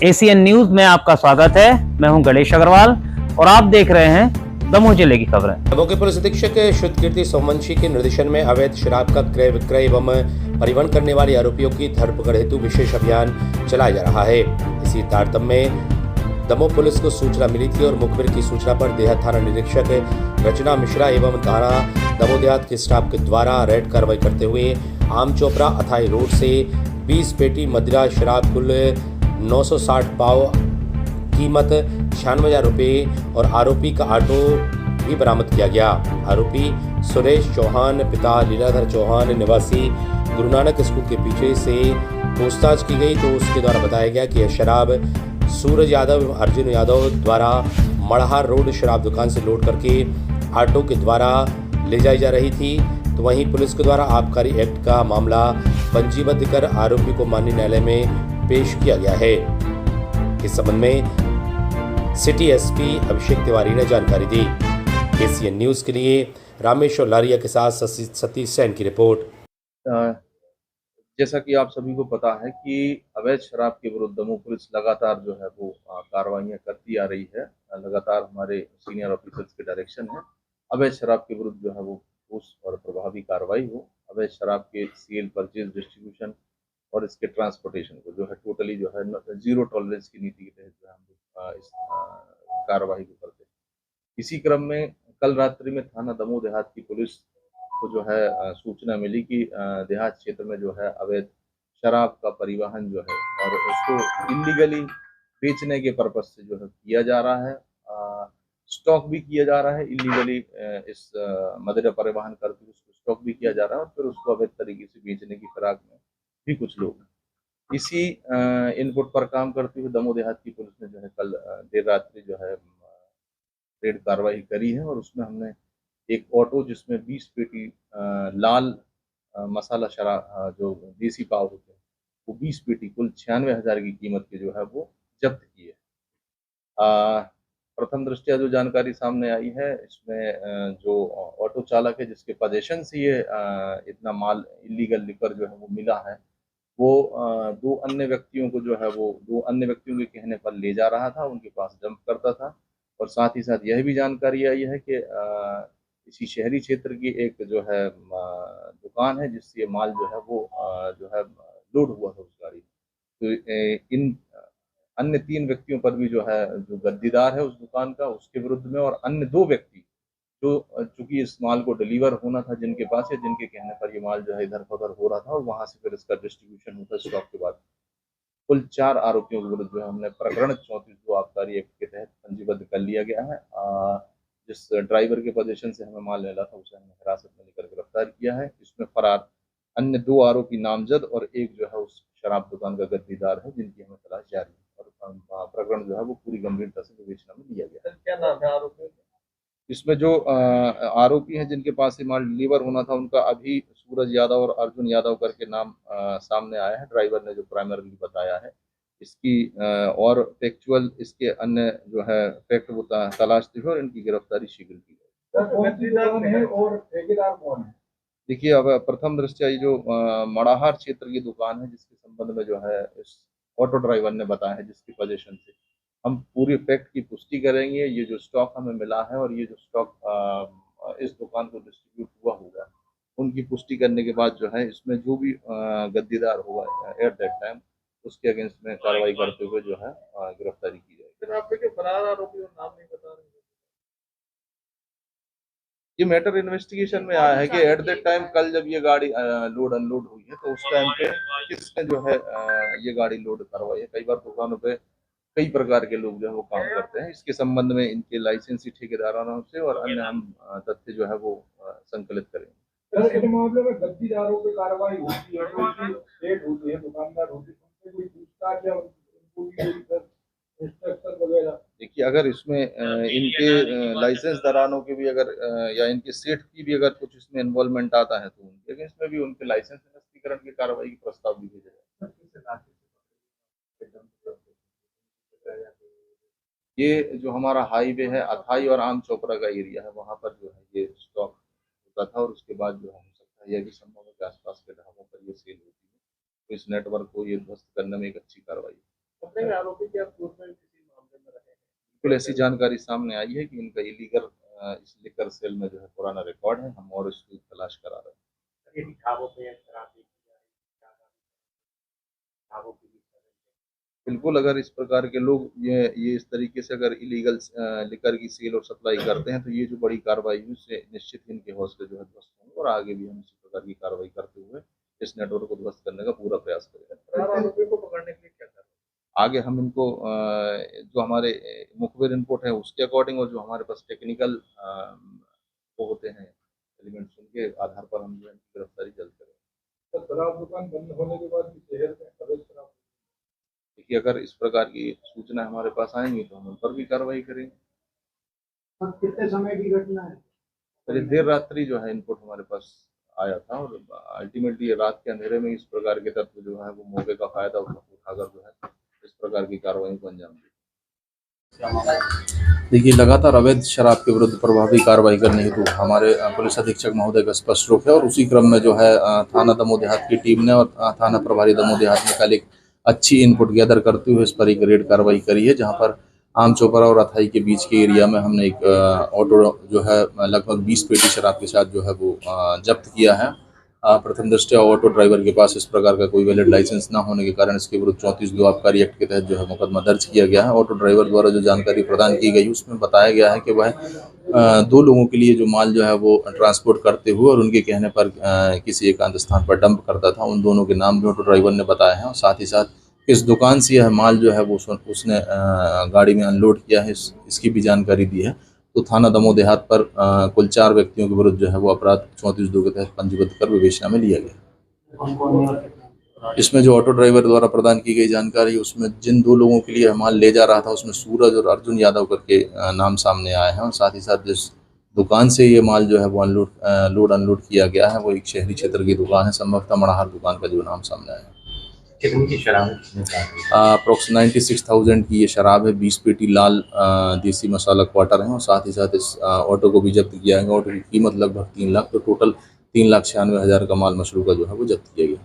ACN news में आपका स्वागत है। मैं हूं गणेश अग्रवाल और आप देख रहे हैं दमोह जिले की खबरें। दमोह के पुलिस अधीक्षक शुद्धकीर्ति सोमवंशी के निर्देशन में अवैध शराब का क्रय विक्रय एवं परिवहन करने वाले आरोपियों की धरपकड़ हेतु विशेष अभियान चलाया जा रहा है। इसी तारतम्य में दमोह पुलिस को सूचना मिली थी और मुखबिर की सूचना पर देहात थाना निरीक्षक रचना मिश्रा एवं थाना दमोह देहात के स्टाफ के द्वारा रेड कार्रवाई करते हुए आम चोपड़ा अथाई रोड से 20 पेटी मदिरा शराब कुल 960 पाव कीमत 96,000 रुपये और आरोपी का ऑटो भी बरामद किया गया। आरोपी सुरेश चौहान पिता लीलाधर चौहान निवासी गुरु नानक स्कूल के पीछे से पूछताछ की गई तो उसके द्वारा बताया गया कि यह शराब सूरज यादव एवं अर्जुन यादव द्वारा मढ़हार रोड शराब दुकान से लोड करके ऑटो के द्वारा ले जाई जा रही थी। तो वहीं पुलिस के द्वारा आबकारी एक्ट का मामला पंजीबद्ध कर आरोपी को माननीय न्यायालय में पेश किया गया है। इस संबंध में सिटी एसपी अभिषेक तिवारी ने जानकारी दी। एसीएन न्यूज के लिए रामेश्वर लारिया के साथ सतीश सैन की रिपोर्ट। जैसा कि आप सभी को पता है कि अवैध शराब के विरुद्ध दमोह पुलिस लगातार जो है वो कार्रवाइयाँ करती आ रही है। लगातार हमारे सीनियर ऑफिसर्स के डायरेक्शन है अवैध शराब के विरुद्ध जो है वो ठोस और प्रभावी कार्रवाई हो। अवैध शराब के सेल, परचेज, डिस्ट्रीब्यूशन और इसके ट्रांसपोर्टेशन को जो है टोटली जो है जीरो टॉलरेंस की नीति के तहत जो है हम इस कार्रवाई को करते हैं। इसी क्रम में कल रात्रि में थाना दमोह देहात की पुलिस को जो है सूचना मिली कि देहात क्षेत्र में जो है अवैध शराब का परिवहन जो है और उसको इलीगली बेचने के पर्पज से जो है किया जा रहा है। स्टॉक भी किया जा रहा है इलीगली, इस मदिरा परिवहन करके उसको स्टॉक भी किया जा रहा है और फिर उसको अवैध तरीके से बेचने की फिराक में भी कुछ लोग हैं। इसी इनपुट पर काम करते हुए दमोह देहात की पुलिस ने जो है कल देर रात्रि जो है रेड कार्रवाई करी है और उसमें हमने एक ऑटो जिसमें 20 पेटी लाल मसाला शराब जो देसी पाव होते हैं वो 20 पेटी कुल 96,000 की कीमत के जो है वो जब्त किए। प्रथम दृष्टया जो जानकारी सामने आई है इसमें जो ऑटो चालक है जिसके पोजीशन से ये इतना माल इलीगल लिकर जो है वो मिला है वो दो अन्य व्यक्तियों को जो है वो दो अन्य व्यक्तियों के कहने पर ले जा रहा था, उनके पास डंप करता था। और साथ ही साथ यह भी जानकारी आई है कि इसी शहरी क्षेत्र की एक जो है दुकान है जिससे ये माल जो है वो जो है लोड हुआ था उस गाड़ी में। तो इन अन्य 3 व्यक्तियों पर भी जो है जो गद्दीदार है उस दुकान का उसके विरुद्ध में और अन्य 2 व्यक्ति जो चूंकि इस माल को डिलीवर होना था जिनके पास या जिनके कहने पर ये माल जो है इधर उधर हो रहा था और वहां से फिर इसका डिस्ट्रीब्यूशन होता स्टॉक के बाद कुल 4 आरोपियों के विरुद्ध जो है हमने प्रकरण 34 आबकारी एक्ट के तहत पंजीबद्ध कर लिया गया है। जिस ड्राइवर के पोजीशन से हमें माल मिला था उसे हमने हिरासत में लेकर गिरफ्तार किया है। इसमें फरार अन्य 2 आरोपी नामजद और एक जो है उस शराब दुकान का गद्दीदार है जिनकी हमें तलाश जारी है और प्रकरण जो है वो पूरी गंभीरता से विवेचना में लिया गया है। क्या नाम है आरोपियों? इसमें जो आरोपी हैं जिनके पास से माल डिलीवर होना था उनका अभी सूरज यादव और अर्जुन यादव करके नाम सामने आया है। ड्राइवर ने जो प्राइमरली बताया है इसकी और फैक्चुअल इसके अन्य जो है फैक्ट वो तलाशते हुए और इनकी गिरफ्तारी शीघ्र की जाए। और ठेकेदार कौन है? देखिए अब प्रथम दृष्टया ये जो मढ़हार क्षेत्र की दुकान है जिसके संबंध में जो है इस ऑटो ड्राइवर ने बताया है जिसकी पोजीशन से हम पूरी फैक्ट की पुष्टि करेंगे। ये जो स्टॉक हमें मिला है और ये जो स्टॉक इस दुकान को डिस्ट्रीब्यूट हुआ होगा उनकी पुष्टि करने के बाद जो है इसमें जो भी गद्दीदार हुआ एट दैट टाइम उसके अगेंस्ट में कार्रवाई करते हुए जो है गिरफ्तारी की जाएगी। फरार आरोपी और नाम नहीं बता रहे? ये मैटर इन्वेस्टिगेशन में आया है कि एट दैट टाइम कल जब ये गाड़ी लोड अनलोड हुई है तो उस टाइम पे किसने जो है ये गाड़ी लोड करवाई है। कई बार दुकानों पे कई प्रकार के लोग जो है वो काम करते हैं। इसके संबंध में इनके लाइसेंसी ठेकेदारों से और अन्य हम तथ्य जो है वो संकलित करेंगे। इस मामले में गद्दीदारों पे कार्रवाई होती है तो रेट होती है, दुकानदार होती है, उनसे कोई पूछताछ या उनको इंस्ट्रक्शन वगैरह? देखिए अगर इसमें इनके लाइसेंस दरानों के भी अगर या इनके सेठ की भी अगर कुछ इसमें इन्वॉल्वमेंट आता है तो उनके अगेंस्ट में भी उनके लाइसेंस निरस्तीकरण की कार्रवाई की प्रस्ताव भी भेजा जाए। ये जो हमारा हाईवे है अथाई और आम चोपड़ा का एरिया है वहाँ पर जो है ये स्टॉक होता था और उसके बाद जो हो सकता है यह भी संभव है कि आसपास के ढाबों पर ये सेल होती है। तो इस नेटवर्क को ये ध्वस्त करने में एक अच्छी कार्रवाई है। सकते हैं आरोपी क्या पूर्व में किसी मामले में रहे? बिल्कुल ऐसी जानकारी सामने आई है कि इनका इलीगल इस लिकर सेल में जो है पुराना रिकॉर्ड है। हम और इसकी तलाश करा रहे हैं। ये ढाबों पे शराब बेची जा रही है, ढाबों की भी बिल्कुल, अगर इस प्रकार के लोग ये इस तरीके से अगर इलीगल लिकर की सेल और सप्लाई करते हैं तो ये जो बड़ी कार्रवाई है उससे निश्चित ही इनके हौसले जो है ध्वस्त होंगे और आगे भी हम इसी प्रकार की कार्रवाई करते हुए इस नेटवर्क को ध्वस्त करने का पूरा प्रयास करेंगे। आरोपी को पकड़ने के लिए क्या करें? आगे हम इनको जो हमारे मुखबिर इनपुट है उसके अकॉर्डिंग और जो हमारे पास टेक्निकल वो होते हैं एलिमेंट्स उनके आधार पर हम जो है इनकी गिरफ्तारी जल्द करेंगे। शराब दुकान बंद होने के बाद शहर में अवैध शराब, देखिए अगर इस प्रकार की सूचना हमारे पास आएंगी तो हम उन पर भी कार्रवाई करेंगे। कितने समय की घटना है? करीब देर रात्रि जो है इनपुट हमारे पास आया था और अल्टीमेटली रात के अंधेरे में इस प्रकार के तत्व जो है वो मौके का फायदा उठाकर जो है इस प्रकार की कार्रवाई को अंजाम दी। देखिए, लगातार अवैध शराब के विरुद्ध प्रभावी कार्रवाई करने हेतु हमारे पुलिस अधीक्षक महोदय का स्पष्ट रुख है और उसी क्रम में जो है थाना दमोह देहात की टीम ने और थाना प्रभारी दमोह देहात ने कल एक अच्छी इनपुट गैदर करते हुए इस पर एक रेड कार्रवाई करी है, जहां पर आम चौपरा और अथाई के बीच के एरिया में हमने एक ऑटो जो है लगभग 20 पेटी शराब के साथ जो है वो जब्त किया है। प्रथम दृष्टया ऑटो ड्राइवर के पास इस प्रकार का कोई वैलिड लाइसेंस न होने के कारण इसके विरुद्ध 34(2) आबकारी एक्ट के तहत जो है मुकदमा दर्ज किया गया है। ऑटो ड्राइवर द्वारा जो जानकारी प्रदान की गई उसमें बताया गया है कि वह 2 लोगों के लिए जो माल जो है वो ट्रांसपोर्ट करते हुए और उनके कहने पर किसी एकांत स्थान पर डंप करता था। उन दोनों के नाम भी ऑटो ड्राइवर ने बताया है और साथ ही साथ इस दुकान से यह माल जो है वो उसने गाड़ी में अनलोड किया है, इसकी भी जानकारी दी है। तो थाना दमोह देहात पर कुल 4 व्यक्तियों के विरुद्ध जो है वो अपराध 34(2) के तहत पंजीबद्ध कर विवेचना में लिया गया। इसमें जो ऑटो ड्राइवर द्वारा प्रदान की गई जानकारी उसमें जिन 2 लोगों के लिए माल ले जा रहा था उसमें सूरज और अर्जुन यादव करके नाम सामने आए हैं और साथ ही साथ जिस दुकान से ये माल जो है वो लोड अनलोड किया गया है वो एक शहरी क्षेत्र की दुकान है, संभवतः मड़ाहार दुकान का जो नाम सामने आया है। कितनी की शराब है? अप्रोक्स 96,000 की ये शराब है। 20 पेटी लाल देसी मसाला क्वार्टर है और साथ ही साथ इस ऑटो को भी जब्त किया गया। ऑटो की कीमत लगभग 3 लाख, तो टोटल 3,96,000 का माल मशरूका जो है वो जब्त किया गया।